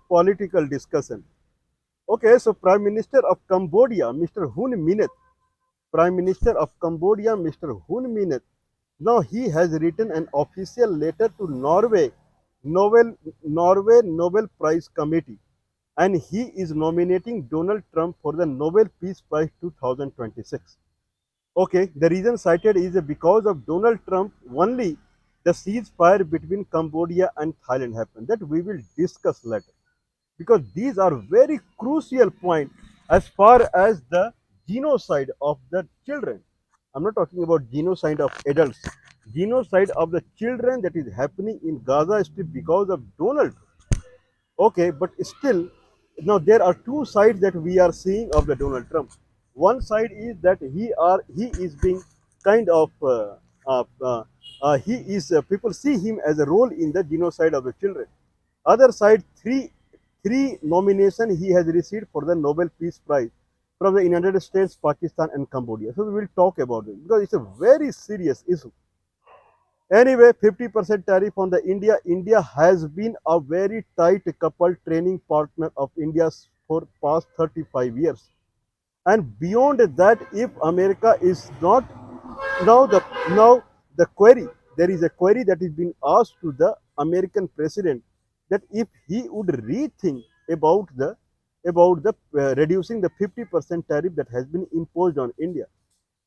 political discussion. Okay, so Prime Minister of Cambodia, Mr. Hun Mineth, Prime Minister of Cambodia, Mr. Hun Mineth, now he has written an official letter to Nobel, Norway Nobel Prize Committee, and he is nominating Donald Trump for the Nobel Peace Prize 2026. Okay, the reason cited is because of Donald Trump only the ceasefire between Cambodia and Thailand happened. That we will discuss later, because these are very crucial points as far as the genocide of the children. I'm not talking about genocide of adults. Genocide of the children that is happening in Gaza Strip because of Donald. Okay, but still, now there are two sides that we are seeing of the Donald Trump. One side is that he is being kind of he is people see him as a role in the genocide of the children. Other side, three nomination he has received for the Nobel Peace Prize from the United States, Pakistan, and Cambodia. So we will talk about it because it's a very serious issue. Anyway, 50% tariff on the India. India has been a very tight coupled training partner of India for past 35 years. And beyond that, if America is not now the query, there is a query that is being asked to the American president that if he would rethink about the reducing the 50% tariff that has been imposed on India.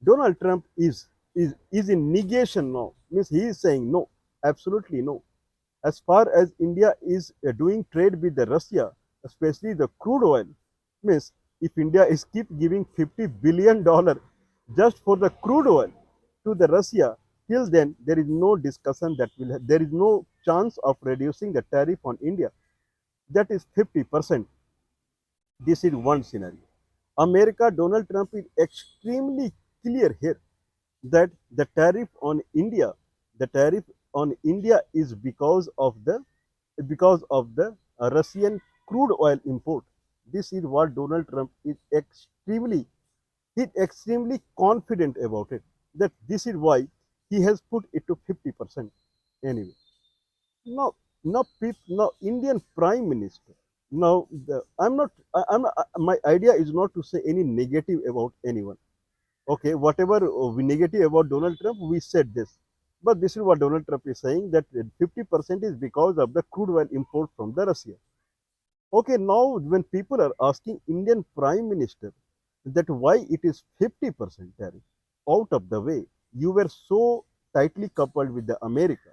Donald Trump is in negation now. Means he is saying no, absolutely no. As far as India is doing trade with the Russia, especially the crude oil, means if India is keep giving $50 billion just for the crude oil to the Russia, till then there is no discussion that there is no chance of reducing the tariff on India. That is 50%. This is one scenario. America, Donald Trump is extremely clear here that the tariff on India is because of the Russian crude oil import. This is what Donald Trump is extremely confident about it. That this is why he has put it to 50%. Anyway, now now Indian Prime Minister. Now I'm not. My idea is not to say any negative about anyone. Okay, whatever we negative about Donald Trump, we said this. But this is what Donald Trump is saying, that 50% is because of the crude oil import from the Russia. Okay, now when people are asking Indian Prime Minister that why it is 50% tariff, out of the way, you were so tightly coupled with the America.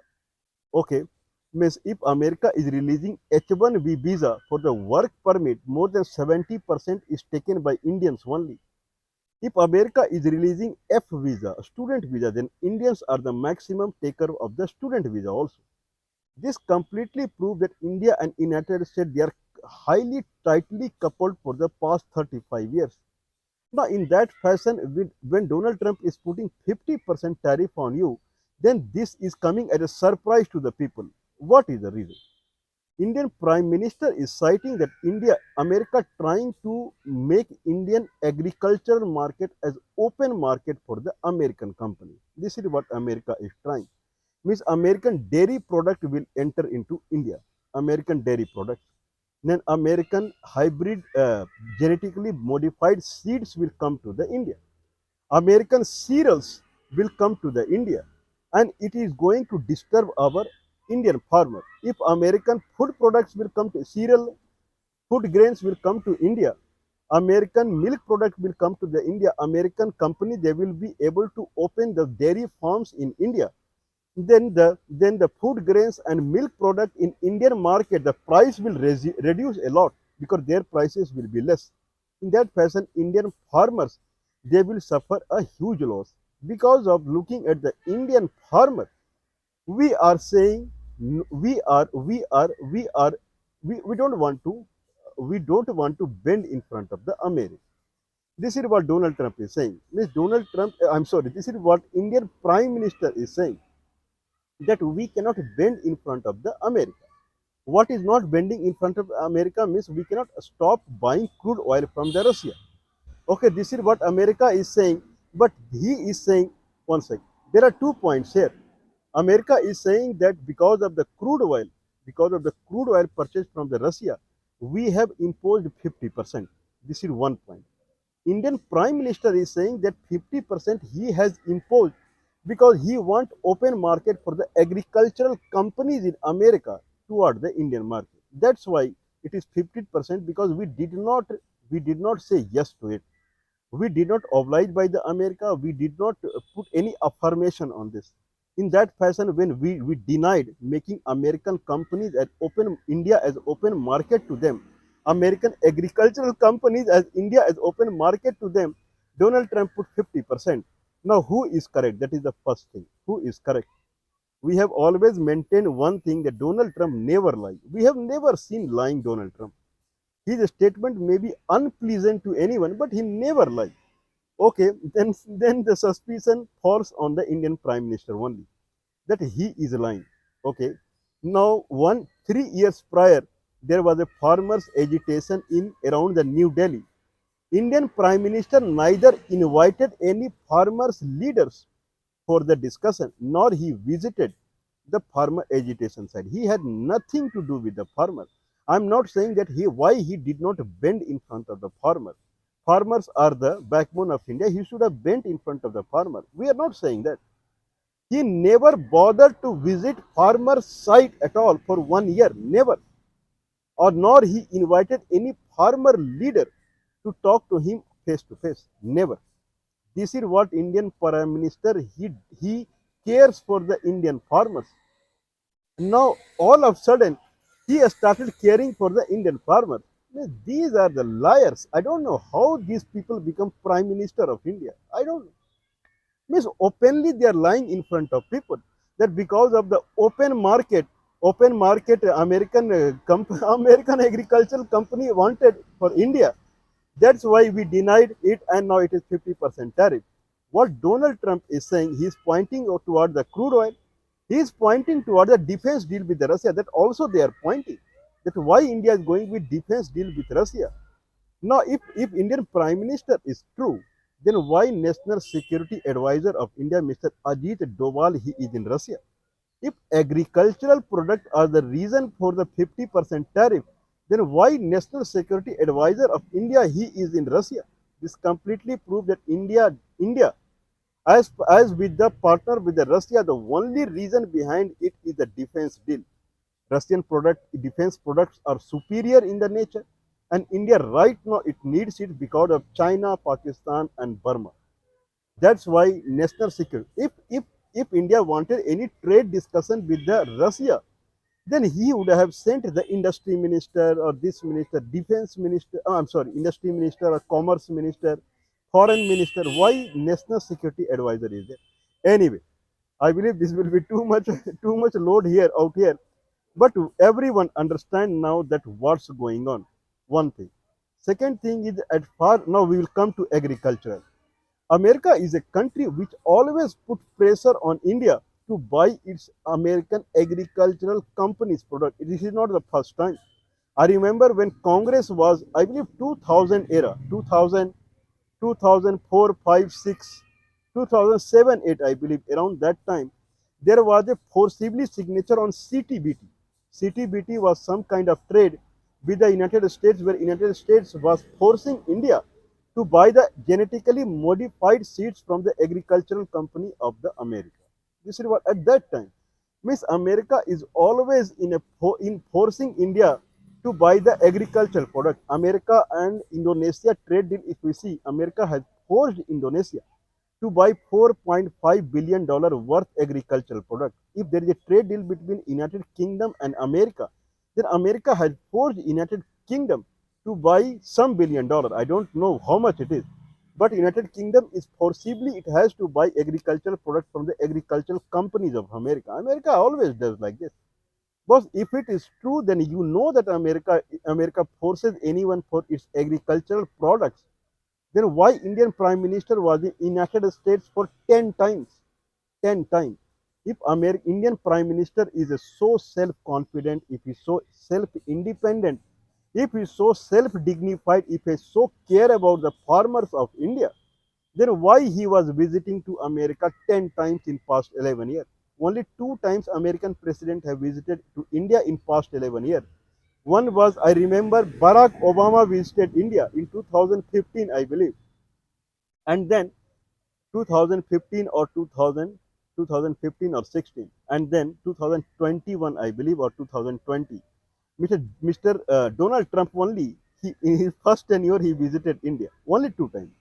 Okay, means if America is releasing H1B visa for the work permit, more than 70% is taken by Indians only. If America is releasing F visa, student visa, then Indians are the maximum taker of the student visa also. This completely proves that India and United States, they are highly tightly coupled for the past 35 years. Now, in that fashion, when Donald Trump is putting 50% tariff on you, then this is coming as a surprise to the people. What is the reason? Indian Prime Minister is citing that America trying to make Indian agricultural market as open market for the American company. This is what America is trying. Means American dairy product will enter into India. American dairy products. Then American hybrid genetically modified seeds will come to the India. American cereals will come to the India, and it is going to disturb our Indian farmer. If American food products will come to cereal, food grains will come to India, American milk product will come to the India, American company, they will be able to open the dairy farms in India. Then the food grains and milk product in Indian market, the price will reduce a lot because their prices will be less. In that fashion, Indian farmers, they will suffer a huge loss. Because of looking at the Indian farmer, we are saying we don't want to bend in front of the America. This is what Donald Trump is saying. Means Donald Trump, I'm sorry, this is what Indian Prime Minister is saying, that we cannot bend in front of the America. What is not bending in front of America means we cannot stop buying crude oil from the Russia. Okay, this is what America is saying, but he is saying, one second, there are 2 points here. America is saying that because of the crude oil purchased from the Russia, We have imposed 50%. This is one point. Indian Prime Minister is saying that 50% he has imposed because he wants open market for the agricultural companies in America toward the Indian market. That's why it is 50% because we did not say yes to it. We did not oblige by the America. We did not put any affirmation on this. In that fashion, when we denied making American companies as open India as open market to them, American agricultural companies as India as open market to them, Donald Trump put 50%. Now, who is correct? That is the first thing. Who is correct? We have always maintained one thing that Donald Trump never lies. We have never seen lying Donald Trump. His statement may be unpleasant to anyone, but he never lies. Okay, then the suspicion falls on the Indian Prime Minister only that he is lying. Okay, now 3 years prior there was a farmers agitation in around the New Delhi. Indian Prime Minister neither invited any farmers leaders for the discussion nor he visited the farmer agitation side. He had nothing to do with the farmer. I'm not saying that why he did not bend in front of the farmer. Farmers are the backbone of India. He should have bent in front of the farmer. We are not saying that. He never bothered to visit farmer site at all for 1 year. Never. Or nor he invited any farmer leader to talk to him face to face. Never. This is what Indian Prime Minister he cares for the Indian farmers. Now all of a sudden he has started caring for the Indian farmer. These are the liars. I don't know how these people become Prime Minister of India. I don't know. Means openly they are lying in front of people that because of the open market American American agricultural company wanted for India. That's why we denied it and now it is 50% tariff. What Donald Trump is saying, he is pointing toward the crude oil. He is pointing toward the defense deal with Russia. That also they are pointing that why India is going with defense deal with Russia. Now, if Indian Prime Minister is true, then why National Security Advisor of India, Mr. Ajit Doval, he is in Russia? If agricultural products are the reason for the 50% tariff, then why National Security Advisor of India, he is in Russia? This completely proves that India, as with the partner with the Russia, the only reason behind it is the defense deal. Russian defense products are superior in the nature, and India right now it needs it because of China, Pakistan, and Burma. That's why national security. If India wanted any trade discussion with the Russia, then he would have sent the industry minister or this minister, defense minister. I'm sorry, industry minister or commerce minister, foreign minister. Why national security advisor is there? Anyway, I believe this will be too much too much load here out here. But everyone understand now that what's going on. One thing. Second thing is at far now we will come to agriculture. America is a country which always put pressure on India to buy its American agricultural companies' product. This is not the first time. I remember when Congress was, I believe, 2000 era, 2000, 2004, 5, 6, 2007, 8, I believe, around that time, there was a forcibly signature on CTBT. CTBT was some kind of trade with the United States where United States was forcing India to buy the genetically modified seeds from the agricultural company of the America. This is what at that time. Miss America is always in forcing India to buy the agricultural product. America and Indonesia trade deal, if we see, America has forced Indonesia to buy $4.5 billion worth agricultural product. If there is a trade deal between United Kingdom and America, then America has forced United Kingdom to buy some $1 billion. I don't know how much it is. But United Kingdom is forcibly, it has to buy agricultural products from the agricultural companies of America. America always does like this. But if it is true, then you know that America forces anyone for its agricultural products. Then why Indian Prime Minister was in United States for 10 times? 10 times. If Indian Prime Minister is so self-confident, if he is so self-independent, if he is so self-dignified, if he so care about the farmers of India, then why he was visiting to America 10 times in past 11 years? Only 2 times American president have visited to India in past 11 years. One was, I remember, Barack Obama visited India in 2015, I believe, and then 2015 or 2015 or 16, and then 2021, I believe, or 2020. Mr. Donald Trump only, in his first tenure, he visited India only 2 times.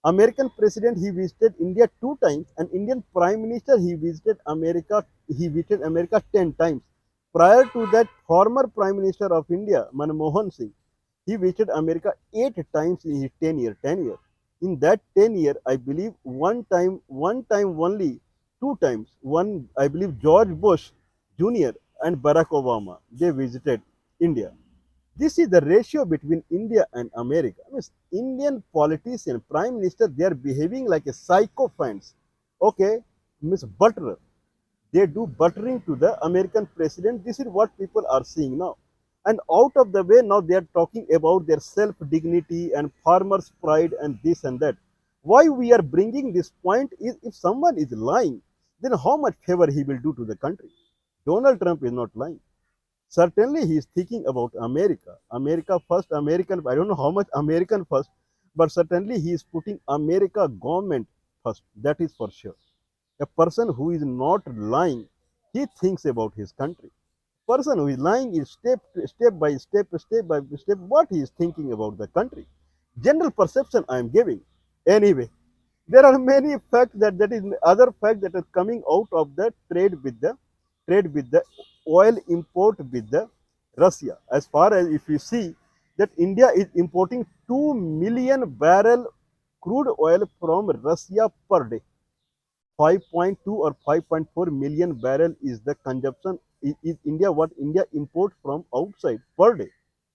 American president, he visited India 2 times, and Indian Prime Minister, he visited America 10 times. Prior to that, former Prime Minister of India, Manmohan Singh, he visited America 8 times in his 10 year. In that 10 year, I believe one time only, 2 times. One, I believe, George Bush Jr. and Barack Obama, they visited India. This is the ratio between India and America. I mean, Indian politician, prime minister, they are behaving like a sycophants. Okay, Miss Butler, they do buttering to the American president. This is what people are seeing now. And out of the way, now they are talking about their self dignity and farmers' pride and this and that. Why we are bringing this point is, if someone is lying, then how much favor he will do to the country? Donald Trump is not lying. Certainly, he is thinking about America. America first, American. I don't know how much American first, but certainly he is putting America government first. That is for sure. A person who is not lying, he thinks about his country. Person who is lying is step by step, what he is thinking about the country. General perception I am giving. Anyway, there are many facts that is other fact that are coming out of the trade with the oil import with the Russia. As far as if you see that India is importing 2 million barrel crude oil from Russia per day. 5.2 or 5.4 million barrel is the consumption is India, what India import from outside per day.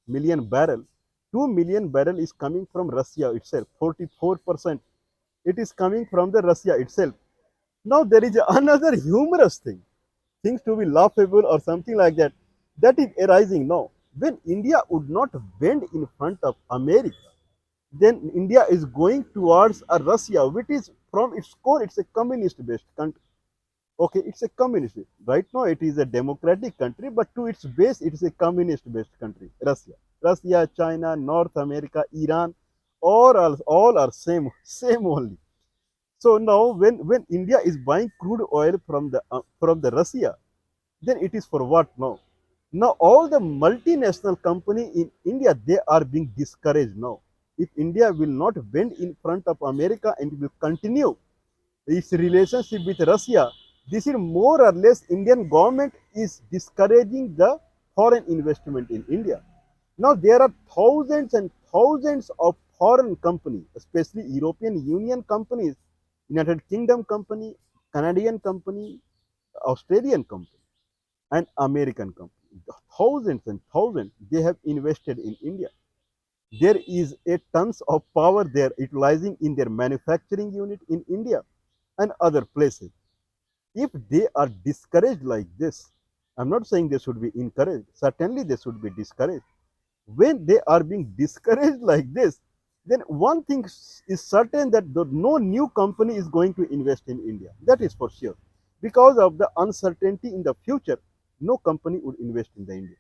Million barrel. 2 million barrel is coming from Russia itself. 44%. It is coming from the Russia itself. Now there is another humorous thing, things to be laughable or something like that, that is arising now. When India would not bend in front of America, then India is going towards a Russia, which is from its core, it's a communist-based country. Okay, it's a communist. Right now, it is a democratic country, but to its base, it is a communist-based country. Russia, China, North America, Iran, all are same only. So now, when India is buying crude oil from the Russia, then it is for what now? Now all the multinational company in India, they are being discouraged now. If India will not bend in front of America and will continue its relationship with Russia, this is more or less Indian government is discouraging the foreign investment in India. Now there are thousands and thousands of foreign companies, especially European Union companies, United Kingdom company, Canadian company, Australian company, and American company. Thousands and thousands they have invested in India. There is a tons of power they are utilizing in their manufacturing unit in India and other places. If they are discouraged like this, I'm not saying they should be encouraged. Certainly they should be discouraged. When they are being discouraged like this, then one thing is certain that no new company is going to invest in India. That is for sure. Because of the uncertainty in the future, no company would invest in the India.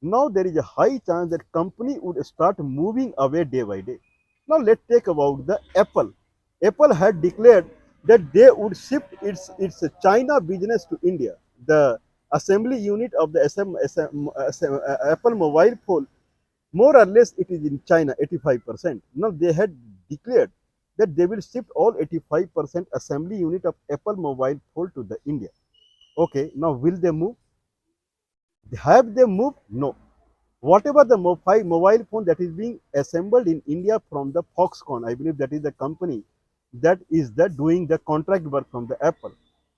Now there is a high chance that company would start moving away day by day. Now let's take about the Apple. Apple had declared that they would shift its China business to India. The assembly unit of the Apple mobile phone, more or less it is in China, 85%. Now they had declared that they will shift all 85% assembly unit of Apple mobile phone to the India. Okay, now will they move? Have they moved? No. Whatever the mobile phone that is being assembled in India from the Foxconn, I believe that is the company that is doing the contract work from the Apple.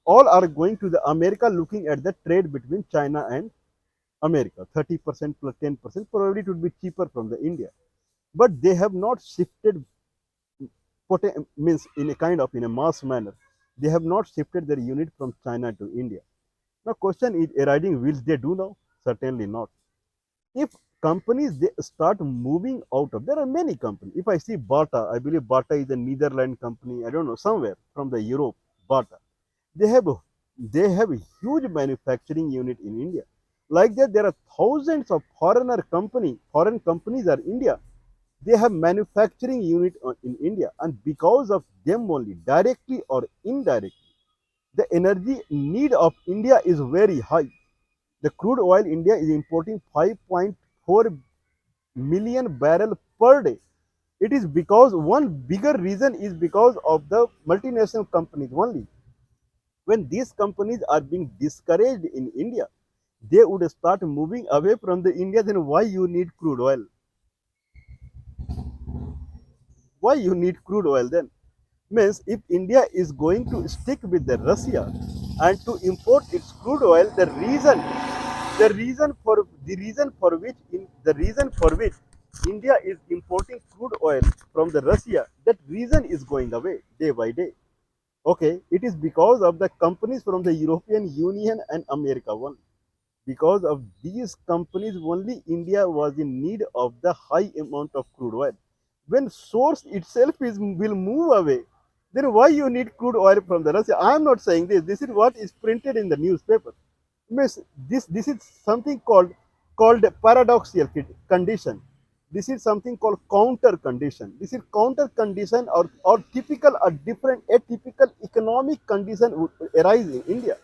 All are going to the America, looking at the trade between China and America. 30% plus 10%, probably it would be cheaper from the India. But they have not shifted, means in a kind of in a mass manner. They have not shifted their unit from China to India. Now question is arising, will they do now? Certainly not. If companies they start moving out of, there are many companies. If I see Bata, I believe Bata is a Netherlands company, I don't know, somewhere from the Europe, Bata. They have a huge manufacturing unit in India. Like that, there are thousands of foreign companies are India. They have manufacturing unit in India, and because of them only, directly or indirectly, the energy need of India is very high. The crude oil India is importing 5.4 million barrel per day. It is because one bigger reason is because of the multinational companies only. When these companies are being discouraged in India, they would start moving away from the India. Then why you need crude oil? Why you need crude oil then? Means if India is going to stick with the Russia and to import its crude oil, the reason for which India is importing crude oil from the Russia, that reason is going away day by day. Okay, it is because of the companies from the European Union and America one. Because of these companies only, India was in need of the high amount of crude oil. When source itself is will move away, then why you need crude oil from the Russia? I am not saying this. This is what is printed in the newspaper. Means this is something called paradoxical condition. This is something called counter condition. This is counter condition or typical or different atypical economic condition would arise in India.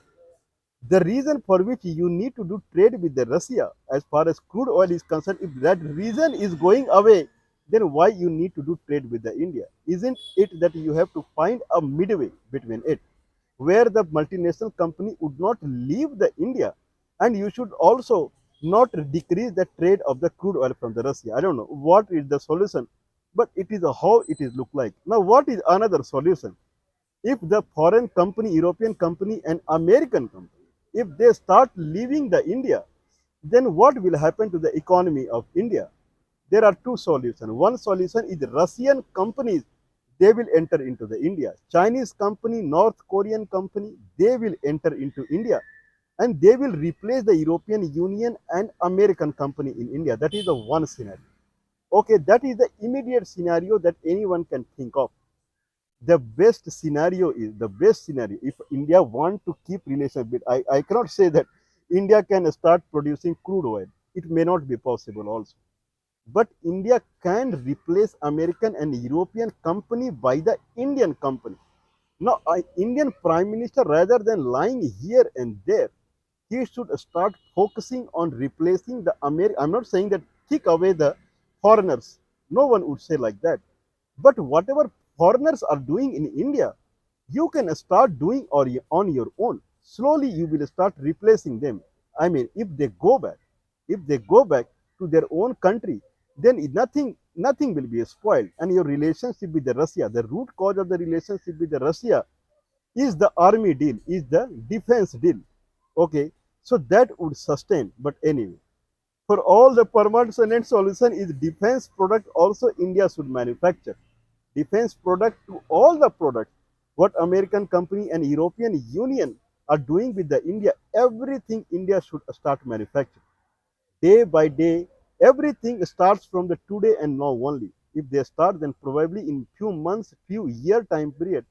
The reason for which you need to do trade with the Russia as far as crude oil is concerned, if that reason is going away, then why you need to do trade with the India? Isn't it that you have to find a midway between it, where the multinational company would not leave the India, and you should also not decrease the trade of the crude oil from the Russia. I don't know what is the solution, but it is how it is look like. Now, what is another solution? If the foreign company, European company and American company, if they start leaving the India, then what will happen to the economy of India? There are two solutions. One solution is Russian companies, they will enter into the India. Chinese company, North Korean company, they will enter into India and they will replace the European Union and American company in India. That is the one scenario. Okay, that is the immediate scenario that anyone can think of. The best scenario if India want to keep relations with, I cannot say that India can start producing crude oil. It may not be possible also. But India can replace American and European company by the Indian company. Now, Indian Prime Minister, rather than lying here and there, he should start focusing on replacing the American. I'm not saying that kick away the foreigners. No one would say like that. But whatever foreigners are doing in India, you can start doing on your own. Slowly, you will start replacing them. I mean, if they go back to their own country, then nothing will be spoiled. And your relationship with the Russia, the root cause of the relationship with the Russia is the army deal, is the defense deal. Okay, so that would sustain. But anyway, for all the permanent solution is defense product also India should manufacture. Defense product to all the products what American company and European Union are doing with the India, everything India should start manufacturing. Day by day, everything starts from the today and now only. If they start, then probably in few months, few year time period,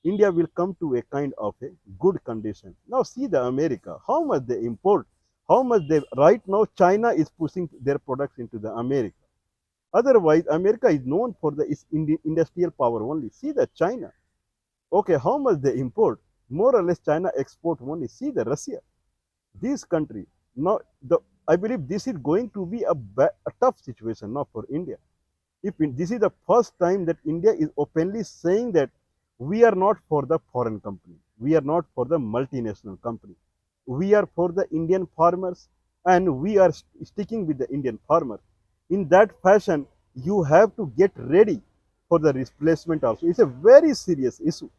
India will come to a kind of a good condition. Now see the America, how much they import, how much they, right now China is pushing their products into the America. Otherwise, America is known for the its industrial power only. See the China. Okay, how much they import? More or less, China export only. See the Russia. This country now, I believe this is going to be a tough situation now for India. This is the first time that India is openly saying that we are not for the foreign company, we are not for the multinational company, we are for the Indian farmers, and we are sticking with the Indian farmer. In that fashion, you have to get ready for the replacement also. It's a very serious issue.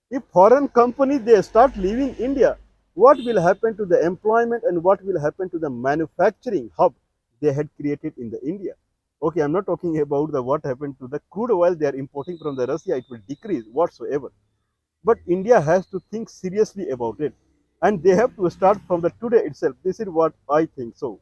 If foreign companies they start leaving India, what will happen to the employment and what will happen to the manufacturing hub they had created in the India? Okay, I'm not talking about the what happened to the crude oil they are importing from the Russia. It will decrease whatsoever. But India has to think seriously about it, and they have to start from the today itself. This is what I think so.